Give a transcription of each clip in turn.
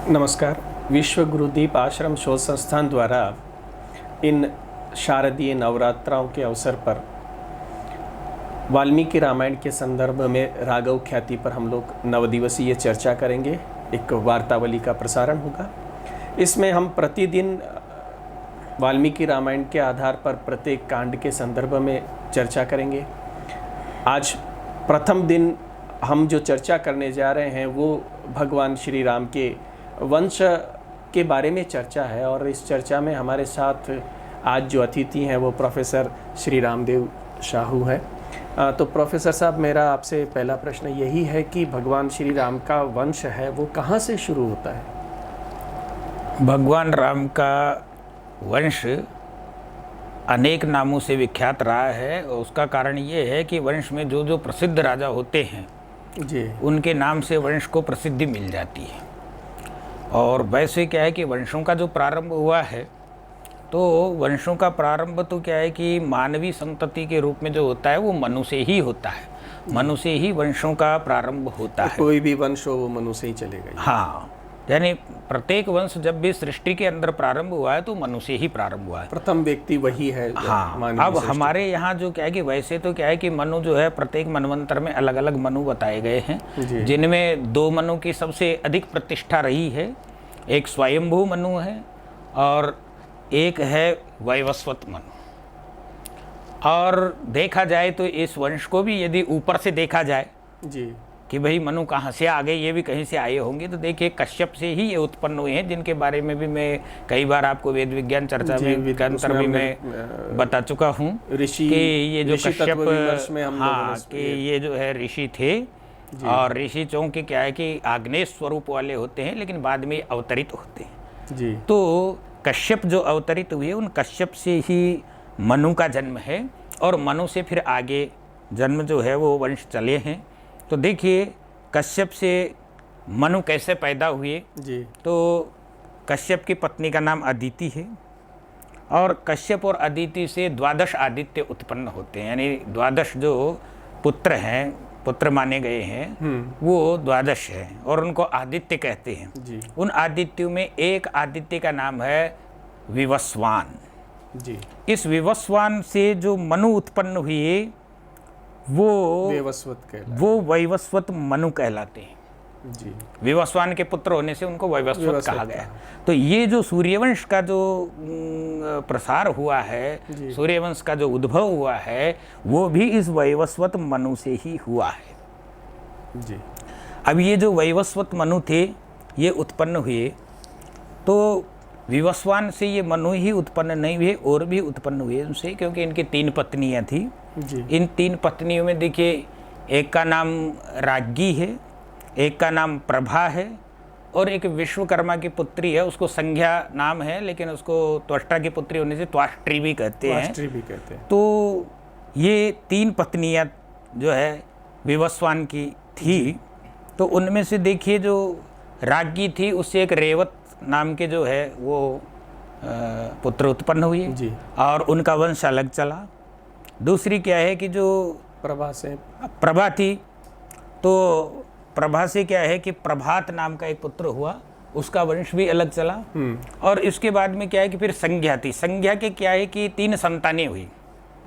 नमस्कार। विश्व गुरुदीप आश्रम शोध संस्थान द्वारा इन शारदीय नवरात्राओं के अवसर पर वाल्मीकि रामायण के संदर्भ में राघव ख्याति पर हम लोग 9 दिवसीय चर्चा करेंगे। एक वार्तावली का प्रसारण होगा। इसमें हम प्रतिदिन वाल्मीकि रामायण के आधार पर प्रत्येक कांड के संदर्भ में चर्चा करेंगे। आज प्रथम दिन हम जो चर्चा करने जा रहे हैं वो भगवान श्री राम के वंश के बारे में चर्चा है और इस चर्चा में हमारे साथ आज जो अतिथि हैं वो प्रोफेसर श्री रामदेव शाहू है। तो प्रोफेसर साहब, मेरा आपसे पहला प्रश्न यही है कि भगवान श्री राम का वंश है वो कहाँ से शुरू होता है? भगवान राम का वंश अनेक नामों से विख्यात रहा है और उसका कारण ये है कि वंश में जो जो प्रसिद्ध राजा होते हैं जी, उनके नाम से वंश को प्रसिद्धि मिल जाती है। और वैसे क्या है कि वंशों का जो प्रारंभ हुआ है तो वंशों का प्रारंभ तो क्या है कि मानवीय संतति के रूप में जो होता है वो मनु से ही होता है। मनु से ही वंशों का प्रारंभ होता है। कोई भी वंश हो वो मनु से ही चलेगा। हाँ, यानी प्रत्येक वंश जब भी सृष्टि के अंदर प्रारंभ हुआ है तो मनु से ही प्रारंभ हुआ है। प्रथम व्यक्ति वही है। हाँ, अब हमारे यहाँ जो क्या है कि वैसे तो क्या है कि मनु जो है प्रत्येक मनवंतर में अलग अलग मनु बताए गए हैं, जिनमें 2 मनु की सबसे अधिक प्रतिष्ठा रही है। एक स्वयंभू मनु है और एक है वैवस्वत मनु। और देखा जाए तो इस वंश को भी यदि ऊपर से देखा जाए जी कि भाई मनु कहाँ से आ गए, ये भी कहीं से आए होंगे, तो देखिए कश्यप से ही ये उत्पन्न हुए हैं, जिनके बारे में भी मैं कई बार आपको वेद विज्ञान चर्चा में अंतर भी मैं बता चुका हूँ कि ये जो कश्यप, हाँ, कि ये जो है ऋषि थे। और ऋषि चूंकि क्या है कि आग्नेय स्वरूप वाले होते हैं लेकिन बाद में अवतरित होते हैं जी। तो कश्यप जो अवतरित हुए उन कश्यप से ही मनु का जन्म है और मनु से फिर आगे जन्म जो है वो वंश चले हैं। तो देखिए कश्यप से मनु कैसे पैदा हुए जी। तो कश्यप की पत्नी का नाम अदिति है और कश्यप और अदिति से 12 आदित्य उत्पन्न होते हैं, यानी 12 जो पुत्र हैं, पुत्र माने गए हैं वो 12 हैं और उनको आदित्य कहते हैं जी। उन आदित्यों में एक आदित्य का नाम है विवस्वान जी। इस विवस्वान से जो मनु उत्पन्न हुए वो वैवस्वत मनु कहलाते हैं जी। विवस्वान के पुत्र होने से उनको वैवस्वत कहा गया। तो ये जो सूर्यवंश का जो प्रसार हुआ है, सूर्यवंश का जो उद्भव हुआ है वो भी इस वैवस्वत मनु से ही हुआ है जी। अब ये जो वैवस्वत मनु थे ये उत्पन्न हुए तो विवस्वान से ये मनु ही उत्पन्न नहीं हुए, और भी उत्पन्न हुए उनसे, क्योंकि इनकी 3 पत्नियां थी जी। इन 3 पत्नियों में देखिए एक का नाम राज्ञी है, एक का नाम प्रभा है और एक विश्वकर्मा की पुत्री है, उसको संज्ञा नाम है लेकिन उसको त्वष्टा की पुत्री होने से त्वाष्ट्री भी कहते हैं। तो ये 3 पत्नियां जो है विवस्वान की थी। तो उनमें से देखिए जो राज्ञी थी उससे एक रेवत नाम के जो है वो पुत्र उत्पन्न हुए जी। और उनका वंश अलग चला। दूसरी क्या है कि जो प्रभा थी तो प्रभा से क्या है कि प्रभात नाम का एक पुत्र हुआ, उसका वंश भी अलग चला। और इसके बाद में क्या है कि फिर संज्ञा थी। संज्ञा के क्या है कि 3 संतानें हुई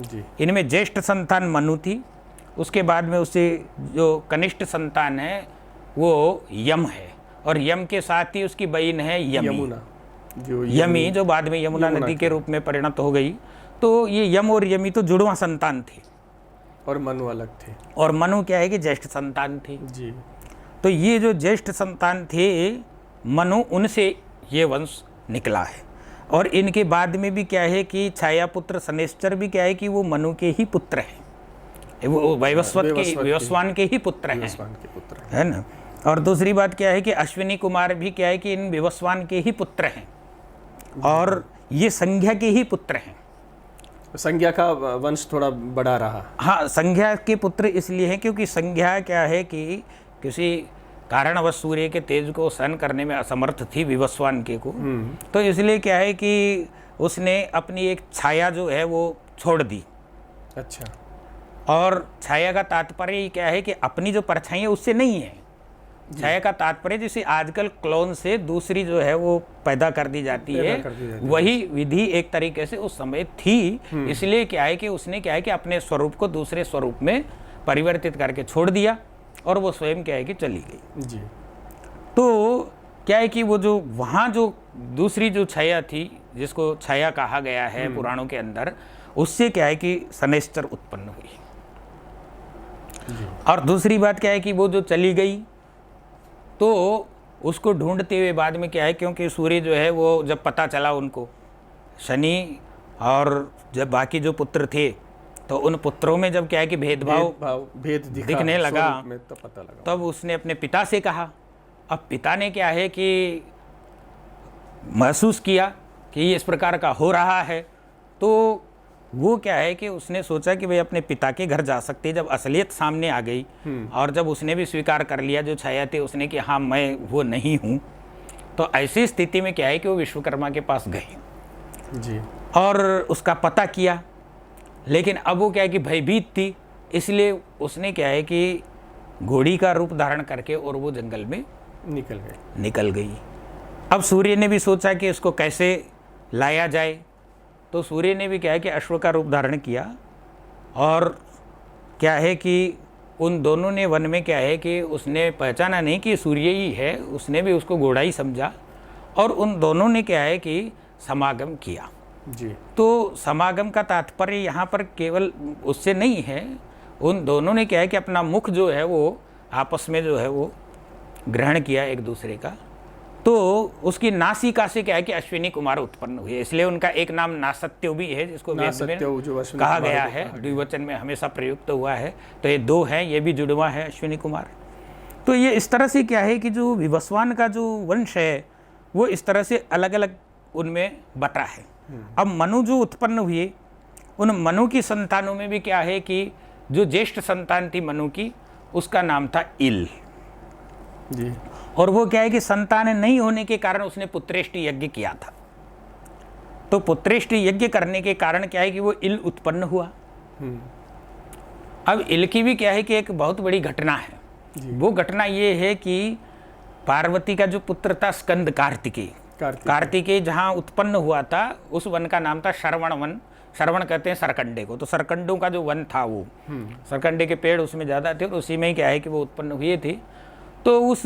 जी। इनमें ज्येष्ठ संतान मनु थी, उसके बाद में उससे जो कनिष्ठ संतान है वो यम है और यम के साथ ही उसकी बहन है यमी जो बाद में यमुना नदी के रूप में परिणत हो गई। तो ये यम और यमी तो जुड़वा संतान थे और मनु अलग थे। और मनु क्या है कि ज्येष्ठ संतान थे जी। तो ये जो ज्येष्ठ संतान थे मनु, उनसे ये वंश निकला है। और इनके बाद में भी क्या है कि छाया पुत्र शनैश्चर भी क्या है कि वो मनु के ही पुत्र हैं, वो विवस्वान के ही पुत्र हैं, है ना। और दूसरी बात क्या है कि अश्विनी कुमार भी क्या है कि इन विवस्वान के ही पुत्र हैं और ये संज्ञा के ही पुत्र हैं। संज्ञा का वंश थोड़ा बड़ा रहा। हाँ, संज्ञा के पुत्र इसलिए हैं क्योंकि संज्ञा क्या है कि किसी कारणवश सूर्य के तेज को सहन करने में असमर्थ थी विवस्वान के को। तो इसलिए क्या है कि उसने अपनी एक छाया जो है वो छोड़ दी। अच्छा। और छाया का तात्पर्य क्या है कि अपनी जो परछाई है उससे नहीं है, छाया का तात्पर्य जैसे आजकल क्लोन से दूसरी जो है वो पैदा कर दी जाती है, वही विधि एक तरीके से उस समय थी। इसलिए क्या है कि उसने क्या है कि अपने स्वरूप को दूसरे स्वरूप में परिवर्तित करके छोड़ दिया और वो स्वयं क्या है कि चली गई जी। तो क्या है कि वो जो वहाँ जो दूसरी जो छाया थी जिसको छाया कहा गया है पुराणों के अंदर, उससे क्या है कि शनैश्चर उत्पन्न हुई। और दूसरी बात क्या है कि वो जो चली गई तो उसको ढूंढते हुए बाद में क्या है, क्योंकि सूर्य जो है वो जब पता चला उनको, शनि और जब बाकी जो पुत्र थे तो उन पुत्रों में जब क्या है कि भेद दिखने लगा तो पता लगा, तब उसने अपने पिता से कहा। अब पिता ने क्या है कि महसूस किया कि ये इस प्रकार का हो रहा है, तो वो क्या है कि उसने सोचा कि भाई अपने पिता के घर जा सकते हैं। जब असलियत सामने आ गई और जब उसने भी स्वीकार कर लिया जो छाया थे उसने कि हाँ मैं वो नहीं हूँ, तो ऐसी स्थिति में क्या है कि वो विश्वकर्मा के पास गए जी और उसका पता किया। लेकिन अब वो क्या है कि भयभीत थी, इसलिए उसने क्या है कि घोड़ी का रूप धारण करके और वो जंगल में निकल गई। अब सूर्य ने भी सोचा कि इसको कैसे लाया जाए, तो सूर्य ने भी क्या है कि अश्व का रूप धारण किया और क्या है कि उन दोनों ने वन में क्या है कि उसने पहचाना नहीं कि सूर्य ही है, उसने भी उसको घोड़ा ही समझा और उन दोनों ने क्या है कि समागम किया जी। तो समागम का तात्पर्य यहाँ पर केवल उससे नहीं है, उन दोनों ने क्या है कि अपना मुख जो है वो आपस में जो है वो ग्रहण किया एक दूसरे का, तो उसकी नासिका से क्या है कि अश्विनी कुमार उत्पन्न हुए। इसलिए उनका एक नाम नासत्यो भी है जिसको वेद में कहा गया है, द्विवचन में हमेशा प्रयुक्त हुआ है। तो ये दो हैं, ये भी जुड़वा है अश्विनी कुमार। तो ये इस तरह से क्या है कि जो विवस्वान का जो वंश है वो इस तरह से अलग अलग उनमें बटा है। अब मनु जो उत्पन्न हुए, उन मनु की संतानों में भी क्या है कि जो ज्येष्ठ संतान थी मनु की, उसका नाम था इल जी। और वो क्या है कि संतान नहीं होने के कारण उसने पुत्रेष्टि यज्ञ किया था। तो पुत्रेष्टि यज्ञ करने के कारण क्या है कि वो इल उत्पन्न हुआ। अब इल की भी क्या है कि एक बहुत बड़ी घटना है। वो घटना ये है कि पार्वती का जो पुत्र था स्कंद कार्तिकेय जहाँ उत्पन्न हुआ था, उस वन का नाम था श्रवण वन। श्रवण कहते हैं सरकंडे को, तो सरकंडों का जो वन था वो सरकंडे के पेड़ उसमें ज़्यादा थे और उसी में ही क्या है कि वो उत्पन्न हुए थे। तो उस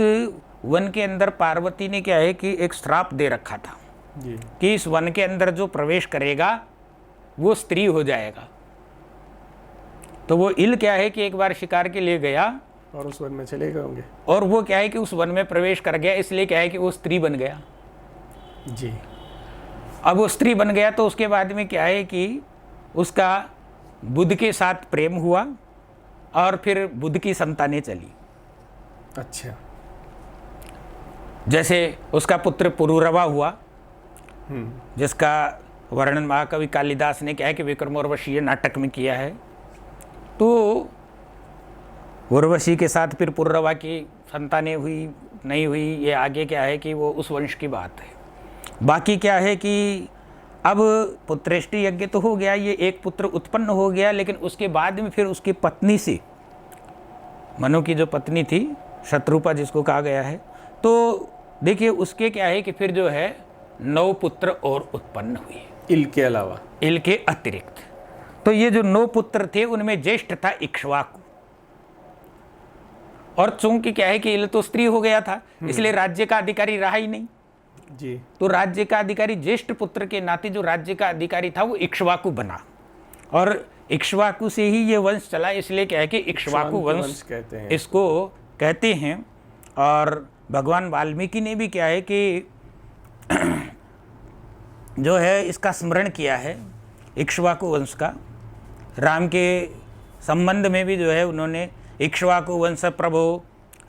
वन के अंदर पार्वती ने क्या है कि एक श्राप दे रखा था जी। कि इस वन के अंदर जो प्रवेश करेगा वो स्त्री हो जाएगा। तो वो इल क्या है कि एक बार शिकार के लिए गया और उस वन में चले गए होंगे और वो क्या है कि उस वन में प्रवेश कर गया, इसलिए क्या है कि वो स्त्री बन गया जी। अब वो स्त्री बन गया तो उसके बाद में क्या है कि उसका बुध के साथ प्रेम हुआ और फिर बुध की संतानें चली। अच्छा। जैसे उसका पुत्र पुरुरवा हुआ, जिसका वर्णन महाकवि कालिदास ने क्या है कि विक्रमोर्वशीय नाटक में किया है। तो उर्वशी के साथ फिर पुरुरवा की संतानें हुई नहीं हुई, ये आगे क्या है कि वो उस वंश की बात है। बाकी क्या है कि अब पुत्रेष्टि यज्ञ तो हो गया, ये एक पुत्र उत्पन्न हो गया, लेकिन उसके बाद में फिर उसकी पत्नी से, मनु की जो पत्नी थी शत्रुपा जिसको कहा गया है, तो देखिए उसके क्या है कि फिर जो है 9 पुत्र और उत्पन्न हुए इल के अलावा, इल के अतिरिक्त। तो ये जो 9 पुत्र थे उनमें ज्येष्ठ था इक्ष्वाकु, और चूंकि क्या है कि इल तो स्त्री हो गया था इसलिए राज्य का अधिकारी रहा ही नहीं जी। तो राज्य का अधिकारी ज्येष्ठ पुत्र के नाते जो राज्य का अधिकारी था वो इक्ष्वाकु बना और इक्ष्वाकु से ही ये वंश चला, इसलिए क्या है कि इक्ष्वाकु वंश कहते हैं इसको कहते हैं। और भगवान वाल्मीकि ने भी क्या है कि जो है इसका स्मरण किया है इक्ष्वाकु वंश का। राम के संबंध में भी जो है उन्होंने इक्ष्वाकु वंश प्रभो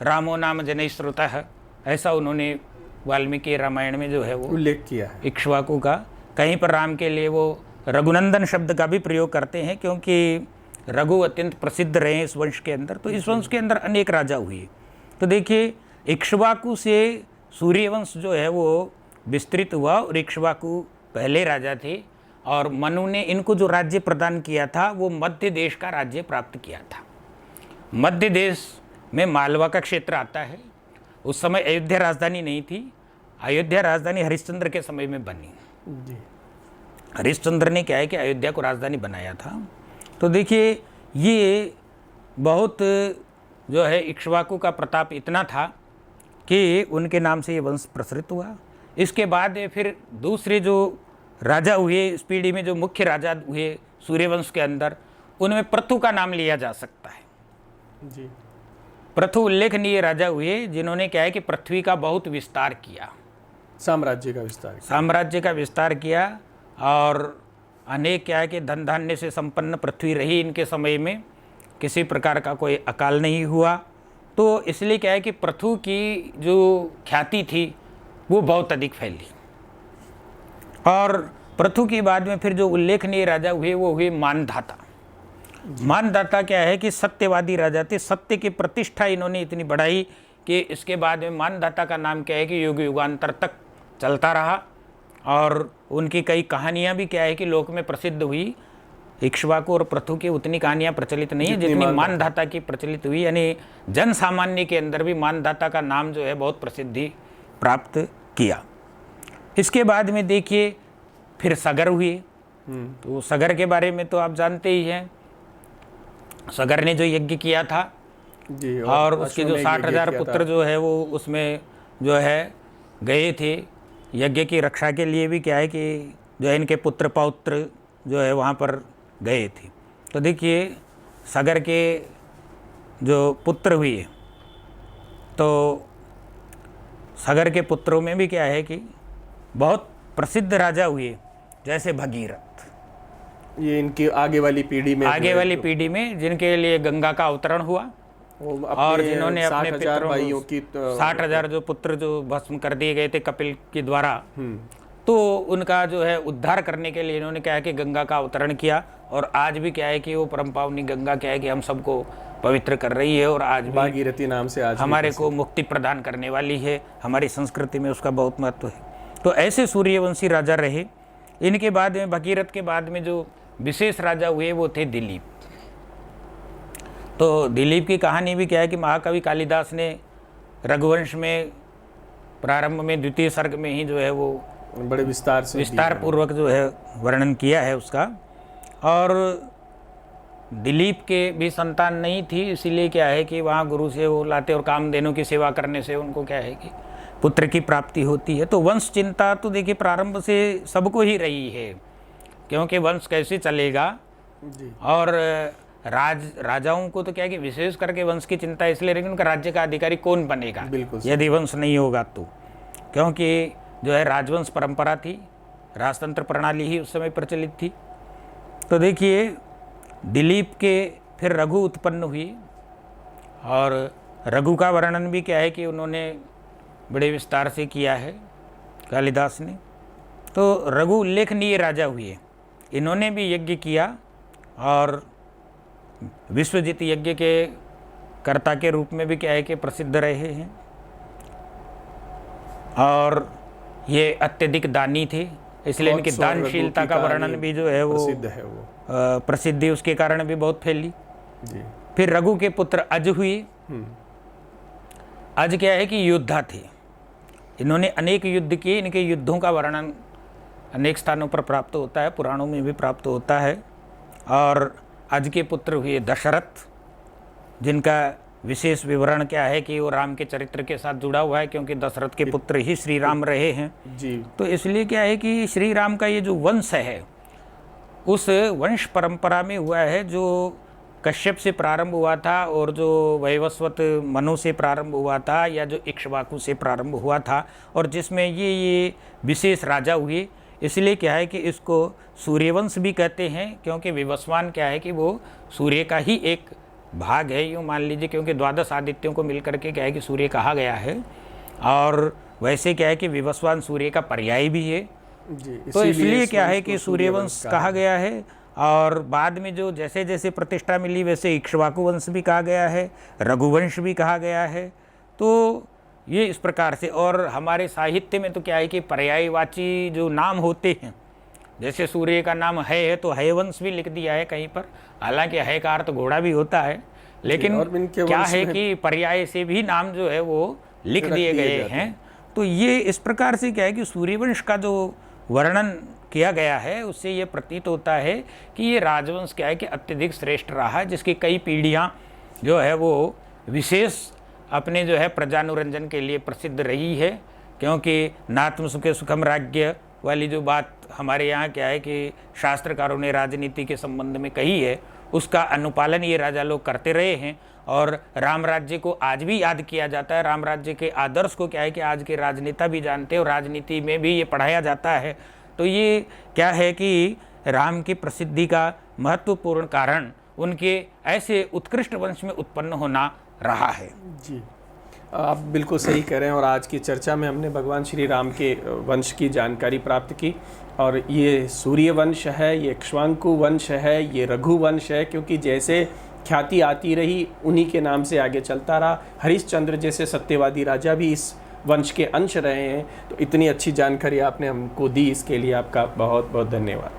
रामो नाम जनै श्रुतः, ऐसा उन्होंने वाल्मीकि रामायण में जो है वो उल्लेख किया है इक्ष्वाकु का। कहीं पर राम के लिए वो रघुनंदन शब्द का भी प्रयोग करते हैं क्योंकि रघु अत्यंत प्रसिद्ध रहे हैं इस वंश के अंदर। तो इस वंश के अंदर अनेक राजा हुए। तो देखिए इक्ष्वाकु से सूर्यवंश जो है वो विस्तृत हुआ और इक्ष्वाकु पहले राजा थे और मनु ने इनको जो राज्य प्रदान किया था वो मध्य देश का राज्य प्राप्त किया था। मध्य देश में मालवा का क्षेत्र आता है उस समय अयोध्या राजधानी नहीं थी। अयोध्या राजधानी हरिश्चंद्र के समय में बनी। जी। हरिश्चंद्र ने क्या है कि अयोध्या को राजधानी बनाया था। तो देखिए ये बहुत जो है इक्ष्वाकु का प्रताप इतना था कि उनके नाम से ये वंश प्रसरित हुआ। इसके बाद फिर दूसरे जो राजा हुए इस पीढ़ी में, जो मुख्य राजा हुए सूर्यवंश के अंदर, उनमें पृथु का नाम लिया जा सकता है। जी। पृथु उल्लेखनीय राजा हुए जिन्होंने क्या है कि पृथ्वी का बहुत विस्तार किया, साम्राज्य का विस्तार किया और अनेक क्या है कि धन धान्य से संपन्न पृथ्वी रही इनके समय में, किसी प्रकार का कोई अकाल नहीं हुआ। तो इसलिए क्या है कि पृथु की जो ख्याति थी वो बहुत अधिक फैली। और पृथु के बाद में फिर जो उल्लेखनीय राजा हुए वो हुए मानधाता। मानधाता क्या है कि सत्यवादी राजा थे, सत्य की प्रतिष्ठा इन्होंने इतनी बढ़ाई कि इसके बाद में मानधाता का नाम क्या है कि युग युगांतर तक चलता रहा। और उनकी कई कहानियाँ भी क्या है कि लोक में प्रसिद्ध हुई। इक्ष्वाकु और पृथु की उतनी कहानियाँ प्रचलित नहीं है जितनी मानधाता की प्रचलित हुई, यानी जन सामान्य के अंदर भी मानधाता का नाम जो है बहुत प्रसिद्धि प्राप्त किया। इसके बाद में देखिए फिर सगर हुए। तो सगर के बारे में तो आप जानते ही हैं, सगर ने जो यज्ञ किया था जी, और उसके जो 60,000 पुत्र जो है वो उसमें जो है गए थे यज्ञ की रक्षा के लिए भी, क्या है कि जो है इनके पुत्र पौत्र जो है वहाँ पर गए थे। तो देखिए सगर के जो पुत्र हुए, तो सगर के पुत्रों में भी क्या है कि बहुत प्रसिद्ध राजा हुए, जैसे भगीरथ। ये इनकी आगे वाली पीढ़ी में जिनके लिए गंगा का अवतरण हुआ और जिन्होंने अपने 60,000 जो पुत्र जो भस्म कर दिए गए थे कपिल के द्वारा, तो उनका जो है उद्धार करने के लिए इन्होंने क्या है कि गंगा का अवतरण किया। और आज भी क्या है कि वो परम पावनी गंगा क्या है कि हम सबको पवित्र कर रही है और आज भी भागीरथी नाम से आज हमारे को मुक्ति प्रदान करने वाली है। हमारी संस्कृति में उसका बहुत महत्व है। तो ऐसे सूर्यवंशी राजा रहे। इनके बाद में भगीरथ के बाद में जो विशेष राजा हुए वो थे दिलीप। तो दिलीप की कहानी भी क्या है कि महाकवि कालिदास ने रघुवंश में प्रारंभ में द्वितीय सर्ग में ही जो है वो बड़े विस्तार पूर्वक जो है वर्णन किया है उसका। और दिलीप के भी संतान नहीं थी, इसीलिए क्या है कि वहाँ गुरु से वो लाते और कामधेनु की सेवा करने से उनको क्या है कि पुत्र की प्राप्ति होती है। तो वंश चिंता तो देखिए प्रारंभ से सबको ही रही है, क्योंकि वंश कैसे चलेगा जी। और राजाओं को तो क्या है कि विशेष करके वंश की चिंता इसलिए रही कि उनका राज्य का अधिकारी कौन बनेगा यदि वंश नहीं होगा तो, क्योंकि जो है राजवंश परंपरा थी, राजतंत्र प्रणाली ही उस समय प्रचलित थी। तो देखिए दिलीप के फिर रघु उत्पन्न हुई और रघु का वर्णन भी क्या है कि उन्होंने बड़े विस्तार से किया है कालिदास ने। तो रघु उल्लेखनीय राजा हुए, इन्होंने भी यज्ञ किया और विश्वजित यज्ञ के कर्ता के रूप में भी क्या है कि प्रसिद्ध रहे हैं। और ये अत्यधिक दानी थे, इसलिए इनकी दानशीलता का वर्णन भी जो है वो प्रसिद्धि उसके कारण भी बहुत फैली जी। फिर रघु के पुत्र अज हुए। अज क्या है कि योद्धा थे, इन्होंने अनेक युद्ध किए। इनके युद्धों का वर्णन अनेक स्थानों पर प्राप्त होता है, पुराणों में भी प्राप्त होता है। और अज के पुत्र हुए दशरथ, जिनका विशेष विवरण क्या है कि वो राम के चरित्र के साथ जुड़ा हुआ है, क्योंकि दशरथ के पुत्र ही श्री राम रहे हैं जी। तो इसलिए क्या है कि श्री राम का ये जो वंश है उस वंश परंपरा में हुआ है, जो कश्यप से प्रारंभ हुआ था और जो वैवस्वत मनु से प्रारंभ हुआ था, या जो इक्ष्वाकु से प्रारंभ हुआ था, और जिसमें ये विशेष राजा हुए। इसलिए क्या है कि इसको सूर्यवंश भी कहते हैं, क्योंकि विवस्वान क्या है कि वो सूर्य का ही एक भाग है, यूँ मान लीजिए, क्योंकि द्वादश आदित्यों को मिलकर के क्या है कि सूर्य कहा गया है। और वैसे क्या है कि विवस्वान सूर्य का पर्याय भी है जी, तो इसलिए क्या है कि सूर्यवंश कहा गया है। और बाद में जो जैसे जैसे प्रतिष्ठा मिली वैसे इक्ष्वाकु वंश भी कहा गया है, रघुवंश भी कहा गया है। तो ये इस प्रकार से। और हमारे साहित्य में तो क्या है कि पर्यायवाची जो नाम होते हैं, जैसे सूर्य का नाम है तो हयवंश भी लिख दिया है कहीं पर, हालांकि है का अर्थ घोड़ा भी होता है, लेकिन क्या है कि पर्याय से भी नाम जो है वो लिख रख दिए दिए गए जाते हैं। तो ये इस प्रकार से क्या है कि सूर्यवंश का जो वर्णन किया गया है उससे ये प्रतीत होता है कि ये राजवंश क्या है कि अत्यधिक श्रेष्ठ रहा, जिसकी कई पीढ़ियाँ जो है वो विशेष अपने जो है प्रजानुरंजन के लिए प्रसिद्ध रही है। क्योंकि नात्म सुखे सुखम राज्य वाली जो बात हमारे यहाँ क्या है कि शास्त्रकारों ने राजनीति के संबंध में कही है, उसका अनुपालन ये राजा लोग करते रहे हैं। और राम राज्य को आज भी याद किया जाता है, राम राज्य के आदर्श को क्या है कि आज के राजनेता भी जानते हैं और राजनीति में भी ये पढ़ाया जाता है। तो ये क्या है कि राम की प्रसिद्धि का महत्वपूर्ण कारण उनके ऐसे उत्कृष्ट वंश में उत्पन्न होना रहा है। जी, आप बिल्कुल सही कह रहे हैं। और आज की चर्चा में हमने भगवान श्री राम के वंश की जानकारी प्राप्त की। और ये सूर्य वंश है, ये इक्ष्वाकु वंश है, ये रघु वंश है, क्योंकि जैसे ख्याति आती रही उन्हीं के नाम से आगे चलता रहा। हरिश्चंद्र जैसे सत्यवादी राजा भी इस वंश के अंश रहे हैं। तो इतनी अच्छी जानकारी आपने हमको दी, इसके लिए आपका बहुत बहुत धन्यवाद।